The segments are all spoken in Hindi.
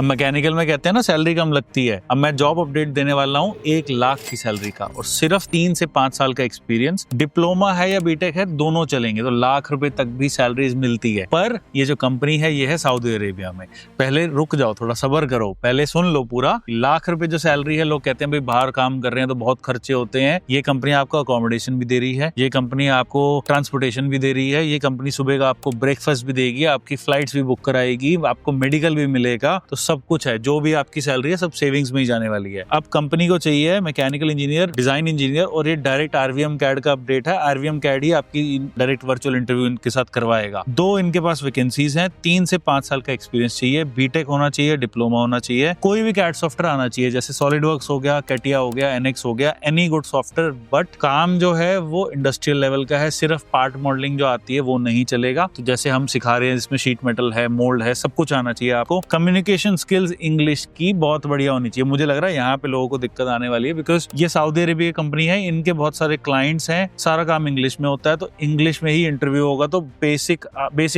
अब मैकेनिकल में कहते हैं ना सैलरी कम लगती है, अब मैं जॉब अपडेट देने वाला हूँ 1 लाख की सैलरी का और सिर्फ 3 से 5 साल का एक्सपीरियंस, डिप्लोमा है या बीटेक है दोनों चलेंगे, तो लाख रुपए तक भी सैलरीज मिलती है। पर ये जो कंपनी है ये है सऊदी अरेबिया में। पहले रुक जाओ, थोड़ा सब्र करो, पहले सुन लो पूरा। लाख रुपए जो सैलरी है, लोग कहते हैं भाई बाहर काम कर रहे हैं तो बहुत खर्चे होते हैं। ये कंपनी आपको अकोमोडेशन भी दे रही है, ये कंपनी आपको ट्रांसपोर्टेशन भी दे रही है, ये कंपनी सुबह का आपको ब्रेकफास्ट भी देगी, आपकी फ्लाइट्स भी बुक कराएगी, आपको मेडिकल भी मिलेगा, तो सब कुछ है। जो भी आपकी सैलरी है सब सेविंग्स में ही जाने वाली है। अब कंपनी को चाहिए मैकेनिकल इंजीनियर, डिजाइन इंजीनियर, और ये डायरेक्ट आरवीएम कैड का अपडेट है। आरवीएम कैड ही आपकी डायरेक्ट वर्चुअल इंटरव्यू इनके साथ करवाएगा। 2 इनके पास वैकेंसीज हैं। 3 से 5 साल का एक्सपीरियंस चाहिए, बीटेक होना चाहिए, डिप्लोमा होना चाहिए, कोई भी कैड सॉफ्टवेयर आना चाहिए, जैसे सॉलिडवर्क्स हो गया, कैटिया हो गया, एनएक्स हो गया, एनी गुड सॉफ्टवेयर। बट काम जो है वो इंडस्ट्रियल लेवल का है, सिर्फ पार्ट मॉडलिंग जो आती है वो नहीं चलेगा। तो जैसे हम सिखा रहे हैं, इसमें शीट मेटल है, मोल्ड है, सब कुछ आना चाहिए आपको। कम्युनिकेशन स्किल्स इंग्लिश की बहुत बढ़िया होनी चाहिए। मुझे लग रहा है यहाँ पे लोगों को दिक्कत आने वाली है, बिकॉज ये सऊदी अरेबिया कंपनी है, इनके बहुत सारे क्लाइंट्स हैं, सारा काम इंग्लिश में होता है, तो इंग्लिश में ही इंटरव्यू होगा। तो बेसिक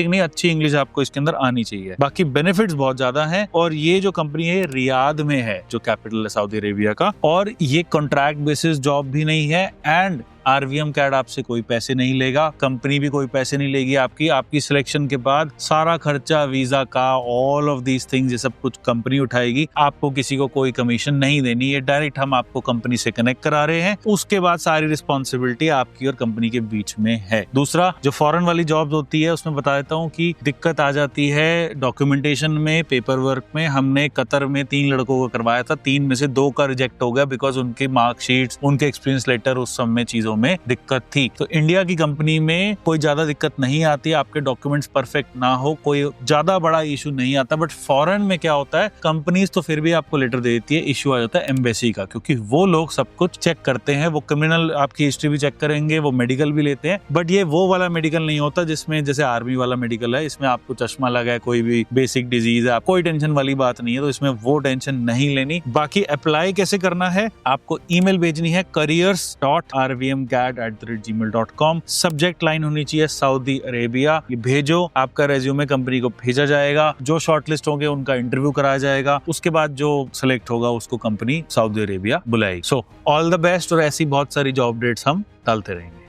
नहीं, अच्छी इंग्लिश आपको इसके अंदर आनी चाहिए। बाकी बेनिफिट्स बहुत ज्यादा हैं। और ये जो कंपनी है रियाद में है, जो कैपिटल है सऊदी अरेबिया का, और ये कॉन्ट्रैक्ट बेसिस जॉब भी नहीं है, एंड आरवीएम कैड आपसे कोई पैसे नहीं लेगा, कंपनी भी कोई पैसे नहीं लेगी आपकी सिलेक्शन के बाद सारा खर्चा, वीजा का, ऑल ऑफ दीज थिंग्स, ये सब कुछ कंपनी उठाएगी। आपको किसी को कोई कमीशन नहीं देनी है, डायरेक्ट हम आपको कंपनी से कनेक्ट करा रहे हैं। उसके बाद सारी रिस्पॉन्सिबिलिटी आपकी और कंपनी के बीच में है। दूसरा, जो फॉरेन वाली जॉब होती है उसमें बता देता हूँ कि दिक्कत आ जाती है डॉक्यूमेंटेशन में, पेपर वर्क में। हमने कतर में 3 लड़कों को करवाया था, 3 में से 2 का रिजेक्ट हो गया, बिकॉज उनके मार्कशीट्स, उनके एक्सपीरियंस लेटर, उस सब में चीजों में दिक्कत थी। तो इंडिया की कंपनी में कोई ज्यादा दिक्कत नहीं आती, आपके डॉक्यूमेंट्स परफेक्ट ना हो, कोई ज्यादा बड़ा इशू नहीं आता। बट फॉरेन में क्या होता है, कंपनीज तो फिर भी आपको लेटर दे देती है, इशू आ जाता है एम्बेसी का, क्योंकि वो लोग सब कुछ चेक करते हैं, वो क्रिमिनल आपकी हिस्ट्री भी चेक करेंगे, वो मेडिकल भी लेते हैं। बट ये वो वाला मेडिकल नहीं होता जिसमें जैसे आर्मी वाला मेडिकल है, इसमें आपको चश्मा लगा है, कोई भी बेसिक डिजीज है, कोई टेंशन वाली बात नहीं है, तो इसमें वो टेंशन नहीं लेनी। बाकी अप्लाई कैसे करना है, आपको ईमेल भेजनी है careers.rvmcad@gmail.com। सब्जेक्ट लाइन होनी चाहिए सऊदी अरेबिया। ये भेजो, आपका रेज्यूमे कंपनी को भेजा जाएगा, जो शॉर्टलिस्ट होंगे उनका इंटरव्यू कराया जाएगा, उसके बाद जो सिलेक्ट होगा उसको कंपनी सऊदी अरेबिया बुलाएगी। सो ऑल द बेस्ट, और ऐसी बहुत सारी जॉब अपडेट्स हम डालते रहेंगे।